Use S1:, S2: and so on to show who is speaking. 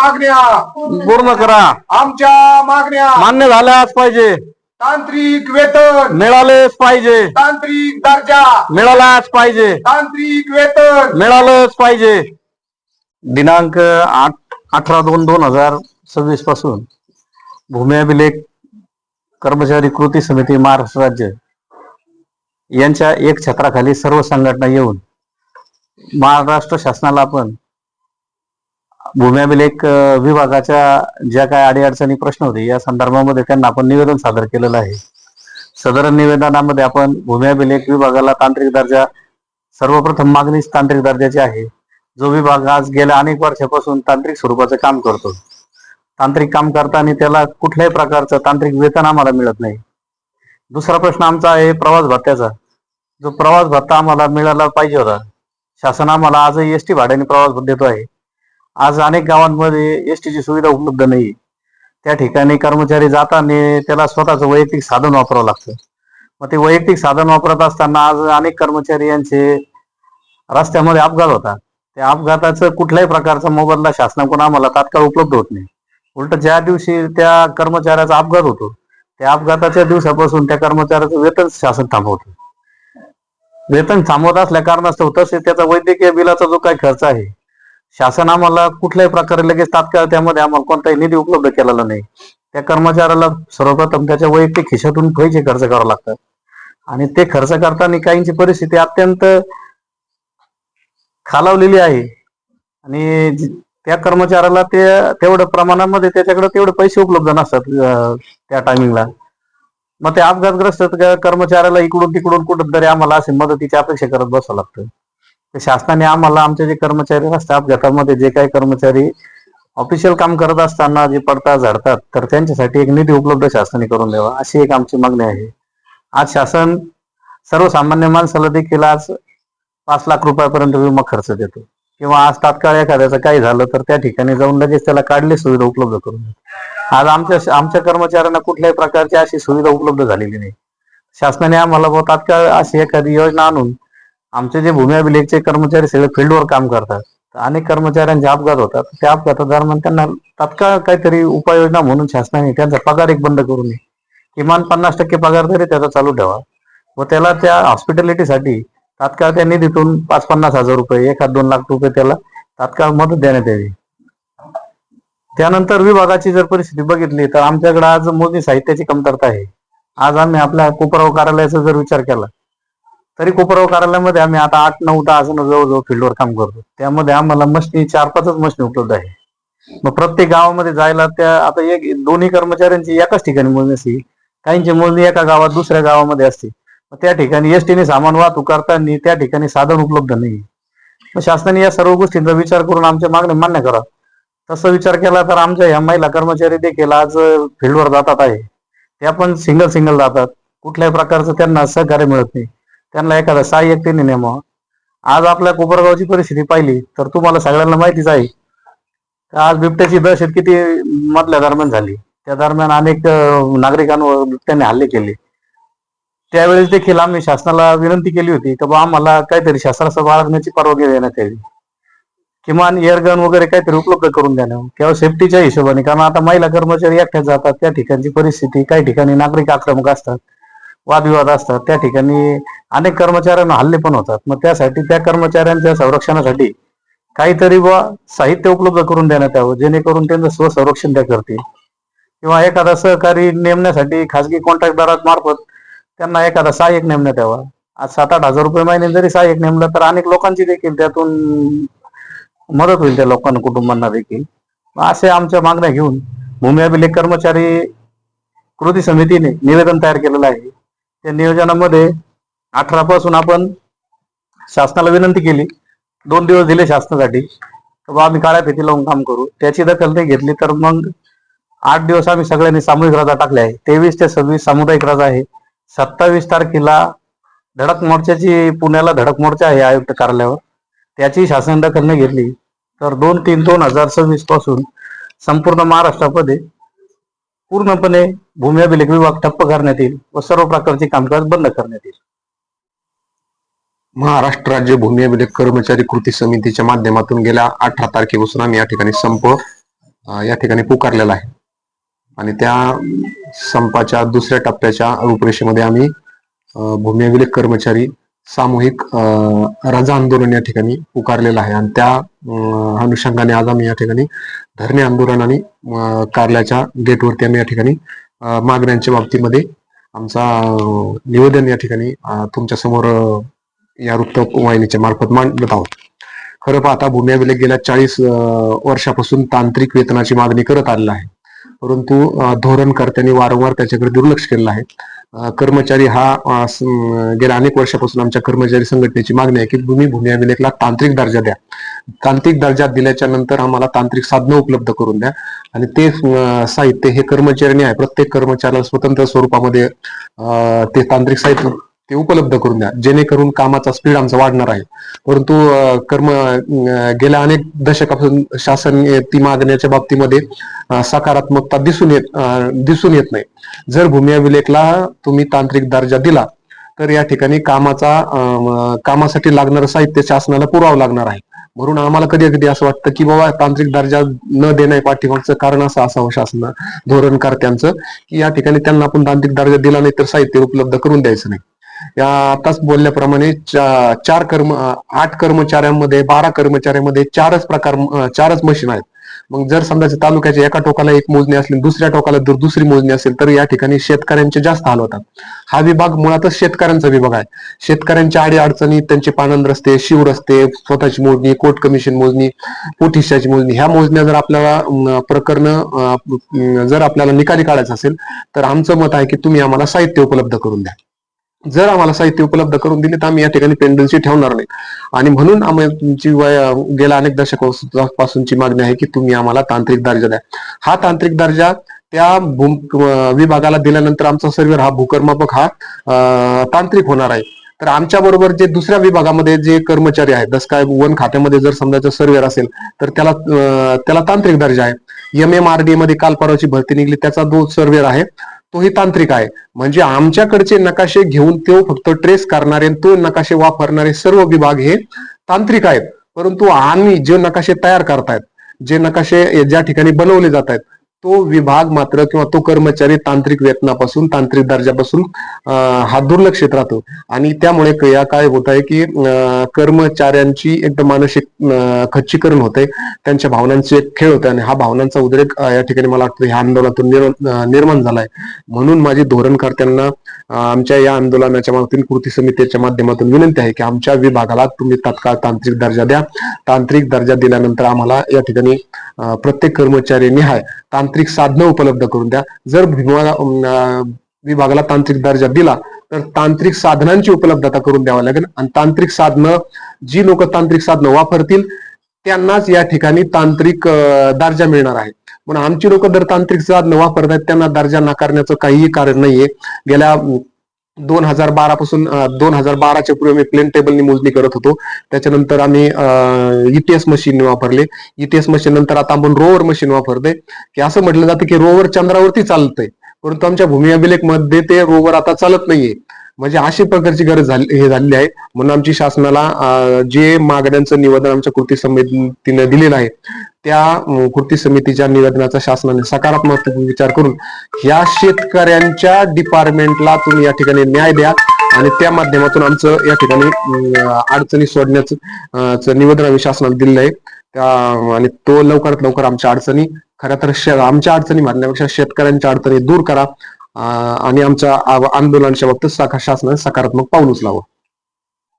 S1: मागण्या
S2: पूर्ण करा.
S1: आमच्या मागण्या
S2: मान्य झाल्याच पाहिजे.
S1: तांत्रिक वेतन
S2: मिळालेच पाहिजे.
S1: तांत्रिक दर्जा
S2: मिळालाच पाहिजे.
S1: तांत्रिक वेतन
S2: मिळालंच पाहिजे. दिनांक 18/2/2026 पासून भूमी अभिलेख कर्मचारी कृती समिती महाराष्ट्र राज्य यांच्या एक छत्राखाली सर्व संघटना येऊन महाराष्ट्र शासनाला आपण भूमी अभिलेख विभागाच्या ज्या काही अडीअडचणी प्रश्न होते या संदर्भामध्ये त्यांना आपण निवेदन सादर केलेलं आहे. सदर निवेदनामध्ये आपण भूमी अभिलेख विभागाला तांत्रिक दर्जा, सर्वप्रथम मागणी तांत्रिक दर्जाची आहे. जो विभाग आज गेल्या अनेक वर्षापासून तांत्रिक स्वरूपाचं काम करतो, तांत्रिक काम करताना त्याला कुठल्याही प्रकारचं तांत्रिक वेतन आम्हाला मिळत नाही. दुसरा प्रश्न आमचा आहे प्रवास भत्त्याचा. जो प्रवास भत्ता आम्हाला मिळाला पाहिजे होता, शासन आम्हाला आजही एसटी भाड्याने प्रवास देतो आहे. आज अनेक गावांमध्ये एसटीची सुविधा उपलब्ध नाही. त्या ठिकाणी कर्मचारी जाताना त्याला स्वतःचं वैयक्तिक साधन वापरावं लागतं. मग ते वैयक्तिक साधन वापरत असताना आज अनेक कर्मचारी यांचे रस्त्यामध्ये अपघात होतात. त्या अपघाताचं कुठल्याही प्रकारचा मोबदला शासनाकडून आम्हाला तात्काळ उपलब्ध होत नाही. उलट ज्या दिवशी त्या कर्मचाऱ्याचा अपघात होतो त्या अपघाताच्या दिवसापासून त्या कर्मचाऱ्याचं वेतन शासन थांबवतं. वेतन थांबवत असल्या कारणास्तव तसेच त्याचा वैद्यकीय बिलाचा जो काही खर्च आहे, शासन आम्हाला कुठल्याही प्रकारे लगेच तात्काळ त्यामध्ये आम्हाला कोणताही निधी उपलब्ध केलेला नाही. त्या कर्मचाऱ्याला सर्वप्रथम त्याच्या वैयक्तिक खिशातून पैसे खर्च करावे लागतात आणि ते खर्च करताना काहींची परिस्थिती अत्यंत खालावलेली आहे आणि त्या कर्मचाऱ्याला ते तेवढ्या प्रमाणामध्ये त्याच्याकडे तेवढे पैसे उपलब्ध नसतात त्या टायमिंगला. मग ते अपघातग्रस्त कर्मचाऱ्याला इकडून तिकडून कुठंतरी आम्हाला असे मदतीची अपेक्षा करत बसावं लागतं. तर शासनाने आम्हाला आमचे जे कर्मचारी असतात अपघातामध्ये जे काही कर्मचारी ऑफिशियल काम करत असताना जे पडतात झडतात तर त्यांच्यासाठी एक निधी उपलब्ध शासनाने करून द्यावा अशी एक आमची मागणी आहे. आज शासन सर्वसामान्य माणसाला देखील आज 5 लाख रुपयापर्यंत विमा खर्च देतो किंवा आज तात्काळ एखाद्याचं काही झालं तर त्या ठिकाणी जाऊन लगेच त्याला काढली सुविधा उपलब्ध करून देतो. आज आमच्या कर्मचाऱ्यांना कुठल्याही प्रकारची अशी सुविधा उपलब्ध झालेली नाही. शासनाने आम्हाला तात्काळ अशी एखादी योजना आणून आमचे जे भूमी अभिलेखचे कर्मचारी सगळे फील्डवर काम करतात, अनेक कर्मचाऱ्यांचे अपघात होतात, त्या अपघातादरम्यान त्यांना तात्काळ काहीतरी उपाययोजना म्हणून शासनाने त्यांचा पगार एक बंद करू नये, किमान 50% पगार तरी त्याचा चालू ठेवा व त्याला त्या हॉस्पिटॅलिटीसाठी तात्काळ त्या निधीतून 5-50 हजार रुपये 1-2 लाख रुपये त्याला तात्काळ मदत देण्यात यावी. त्यानंतर विभागाची जर परिस्थिती बघितली तर आमच्याकडे आज मोजणी साहित्याची कमतरता आहे. आज आम्ही आपल्या कोपराव कार्यालयाचा जर विचार केला तरी कोपराव कार्यालयामध्ये आम्ही आता 8-9 तास जवळजवळ फील्डवर काम करतो. त्यामध्ये आम्हाला मशीनी 4-5 मशीनी उपलब्ध आहे. मग प्रत्येक गावामध्ये जायला त्या आता दोन्ही कर्मचाऱ्यांची एकाच ठिकाणी मोजणी असते, काहींची मोजणी एका गावात दुसऱ्या गावामध्ये असते. त्या ठिकाणी एसटीने सामान वाहतूक करताना त्या ठिकाणी साधन उपलब्ध नाही. मग शासनाने या सर्व गोष्टींचा विचार करून आमच्या मागण्या मान्य करा. तसा विचार केला तर आमच्या ह्या महिला कर्मचारी देखील आज फील्डवर जातात आहे. त्या पण सिंगल जातात. कुठल्याही प्रकारचं त्यांना सहकार्य मिळत नाही. त्यांना एखादा सहाय्यक त्यांनी नेमावं. आज आपल्या कोपरगावची परिस्थिती पाहिली तर तुम्हाला सगळ्यांना माहितीच आहे. आज बिबट्याची दहशत किती मधल्या दरम्यान झाली. त्या दरम्यान अनेक नागरिकांवर बिबट्याने हल्ले केले. त्यावेळेस देखील आम्ही शासनाला विनंती केली होती की आम्हाला काहीतरी शस्त्रास्त्र बाळगण्याची परवानगी देण्यात यावी, किमान एअरगन वगैरे काहीतरी उपलब्ध करून देणं किंवा सेफ्टीच्या हिशोबाने. कारण आता महिला कर्मचारी एकट्याच जातात, त्या ठिकाणची परिस्थिती काही ठिकाणी नागरिक आक्रमक असतात, वादविवाद असतात, त्या ठिकाणी अनेक कर्मचाऱ्यांना हल्ले पण होतात. मग त्यासाठी त्या कर्मचाऱ्यांच्या संरक्षणासाठी काहीतरी साहित्य उपलब्ध करून देण्यात यावं जेणेकरून त्यांचं स्वसंरक्षण त्या करतील, किंवा एखादा सहकारी नेमण्यासाठी खासगी कॉन्ट्रॅक्टदारात मार्फत त्यांना एखादा सहाय्यक नेमण्यात यावा. आज 7-8 हजार रुपये महिन्याने जरी सहाय्यक नेमलं तर अनेक लोकांची देखील त्यातून मदत होईल, त्या लोकांना कुटुंबांना देखील. असे आमच्या मागण्या घेऊन भूमी अभिलेख कर्मचारी कृती समितीने निवेदन तयार केलेलं आहे. त्या नियोजनामध्ये 18 पासून आपण शासनाला विनंती केली, 2 दिवस दिले शासनासाठी तर आम्ही काळ्या फिती लावून काम करू. त्याची दखल नाही घेतली तर मग 8 दिवस आम्ही सगळ्यांनी सामूहिक रजा टाकल्या आहे. 23 ते 26 सामुदायिक रजा आहे. 27 तारखेला धडक मोर्चाची पुण्याला धडक मोर्चा आहे आयुक्त कार्यालयावर. त्याची शासन दखल नाही घेतली तर 2-3-2026 पासून संपूर्ण महाराष्ट्रामध्ये पूर्णपणे भूमी अभिलेख विभाग ठप्प करण्यात येईल व सर्व प्रकारचे कामकाज बंद करण्यात येईल.
S3: महाराष्ट्र राज्य भूमी अभिलेख कर्मचारी कृती समितीच्या माध्यमातून गेल्या 18 तारखेपासून आम्ही या ठिकाणी संप या ठिकाणी पुकारलेला आहे आणि त्या संपाच्या दुसऱ्या टप्प्याच्या रूपरेषेमध्ये आम्ही भूमी अभिलेख कर्मचारी सामूहिक रजा आंदोलन या ठिकाणी पुकारलेलं आहे आणि त्या अनुषंगाने आज आम्ही या ठिकाणी धरणे आंदोलन आणि कार्यालयाच्या गेटवरती आम्ही या ठिकाणी मागण्यांच्या बाबतीमध्ये आमचा निवेदन या ठिकाणी तुमच्या समोर या वृत्तवाहिनीच्या मार्फत मांडत आहोत. खरं पाहता भूमी अभिलेख गेल्या 40 वर्षापासून तांत्रिक वेतनाची मागणी करत आलेला आहे, परंतु धोरणकर्त्यांनी वारंवार त्याच्याकडे दुर्लक्ष केलेलं आहे. कर्मचारी हा गेल्या अनेक वर्षापासून आमच्या कर्मचारी संघटनेची मागणी आहे की भूमी अभिलेखला तांत्रिक दर्जा द्या. तांत्रिक दर्जा दिल्याच्या नंतर आम्हाला तांत्रिक साधनं उपलब्ध करून द्या आणि ते साहित्य हे कर्मचाऱ्यांनी आहे, प्रत्येक कर्मचाऱ्याला स्वतंत्र स्वरूपामध्ये ते तांत्रिक साहित्य ते उपलब्ध करून द्या, जेणेकरून कामाचा स्पीड आमचा वाढणार आहे. परंतु गेल्या अनेक दशकापासून शासन ती मागण्याच्या बाबतीमध्ये सकारात्मकता दिसून येत नाही. जर भूमी अभिलेखला तुम्ही तांत्रिक दर्जा दिला तर या ठिकाणी कामासाठी लागणारं साहित्य शासनाला पुरावं लागणार आहे. म्हणून आम्हाला कधी कधी असं वाटतं की बाबा तांत्रिक दर्जा न देण्या पाठीमागचं कारण असं असावं शासन धोरणकर्त्यांचं की या ठिकाणी त्यांना आपण तांत्रिक दर्जा दिला नाही तर साहित्य उपलब्ध करून द्यायचं नाही. या आताच बोलल्याप्रमाणे 8 कर्मचाऱ्यांमध्ये 12 कर्मचाऱ्यांमध्ये 4च मशीन आहेत. मग जर समजा तालुक्याच्या एका टोकाला एक मोजणी असली दुसऱ्या टोकाला जर दुसरी मोजणी असेल तर या ठिकाणी शेतकऱ्यांचे जास्त हाल होतात. हा विभाग मुळातच शेतकऱ्यांचा विभाग आहे. शेतकऱ्यांच्या अडचणी, त्यांचे पानंद रस्ते, शिव रस्ते, स्वतःची मोजणी, कोर्ट कमिशन मोजणी, पोटहिश्शाची मोजणी, ह्या मोजण्या जर आपल्याला प्रकरण जर आपल्याला निकाली काढायचं असेल तर आमचं मत आहे की तुम्ही आम्हाला साहित्य उपलब्ध करून द्या. जर आम्हाला साहित्य उपलब्ध करून दिले तर आम्ही या ठिकाणी पेंडन्सी ठेवणार नाही आणि म्हणून आम्ही तुमची गेल्या अनेक दशकापासूनची मागणी आहे की तुम्ही आम्हाला तांत्रिक दर्जा द्या. हा तांत्रिक दर्जा त्या विभागाला दिल्यानंतर आमचा सर्व्हेर हा भूकर्मापक हा तांत्रिक होणार आहे. तर आमच्या बरोबर जे दुसऱ्या विभागामध्ये जे कर्मचारी आहेत, जसं काय वन खात्यामध्ये जर समजायचं सर्व्हेर असेल तर त्याला तांत्रिक दर्जा आहे. MMRDA मध्ये काल परवाची भरती निघली, त्याचा जो सर्व्हेर आहे तोही तांत्रिक आहे. म्हणजे आमच्याकडचे नकाशे घेऊन तो फक्त ट्रेस करणारे, तो नकाशे वापरणारे सर्व विभाग हे तांत्रिक आहेत. परंतु आम्ही जे नकाशे तयार करतायत, जे नकाशे ज्या ठिकाणी बनवले जात आहेत, तो विभाग मात्र किंवा तो कर्मचारी तांत्रिक वेतनापासून, तांत्रिक दर्जापासून हा दुर्लक्षित राहतो आणि त्यामुळे काय होत आहे की कर्मचाऱ्यांची एकदम मानसिक खच्चीकरण होते, त्यांच्या भावनांचे खेळ होते आणि हा भावनांचा उद्रेक या ठिकाणी मला वाटतं ह्या आंदोलनातून निर्माण झालाय. म्हणून माझी धोरणकर्त्यांना आमच्या या आंदोलनाच्या मागतील कृती समितीच्या माध्यमातून विनंती आहे की आमच्या विभागाला तुम्ही तात्काळ तांत्रिक दर्जा द्या. तांत्रिक दर्जा दिल्यानंतर आम्हाला या ठिकाणी प्रत्येक कर्मचारी निहाय तांत्रिक साधनं उपलब्ध करून द्या. जर विभागाला तांत्रिक दर्जा दिला तर तांत्रिक साधनांची उपलब्धता करून द्यावी लागेल आणि तांत्रिक साधनं, जी लोक तांत्रिक साधनं वापरतील त्यांनाच या ठिकाणी तांत्रिक दर्जा मिळणार आहे. म्हणून आमची लोक जर तांत्रिक साधनं वापरतात त्यांना दर्जा नाकारण्याचं काहीही कारण नाहीये. गेल्या 2012 पासून 2012च्या पूर्वी आम्ही प्लेन टेबलनी मोजणी करत होतो. त्याच्यानंतर आम्ही ETS मशीन वापरले. ETS मशीन नंतर आता आपण रोवर मशीन वापरते की असं म्हटलं जातं की रोवर चंद्रावरती चालतंय, परंतु आमच्या भूमी अभिलेख मध्ये ते रोवर आता चालत नाहीये. म्हणजे अशी प्रकारची गरज झालेली आहे. म्हणून आमची शासनाला जे मागण्यांचं निवेदन आमच्या कृती समितीने दिलेलं आहे त्या कृती समितीच्या निवेदनाचा शासनाने सकारात्मक विचार करून ह्या शेतकऱ्यांच्या डिपार्टमेंटला तुम्ही या ठिकाणी न्याय द्या आणि त्या माध्यमातून आमचं या ठिकाणी अडचणी सोडण्याचं निवेदन आम्ही शासनाला दिलेलं आहे आणि तो लवकरात लवकर आमच्या अडचणी, खऱ्या तर आमच्या अडचणी म्हणण्यापेक्षा शेतकऱ्यांच्या अडचणी दूर करा आणि आमच्या आंदोलनाच्या बाबतीत शासनाने सकारात्मक पाऊल उचलावं.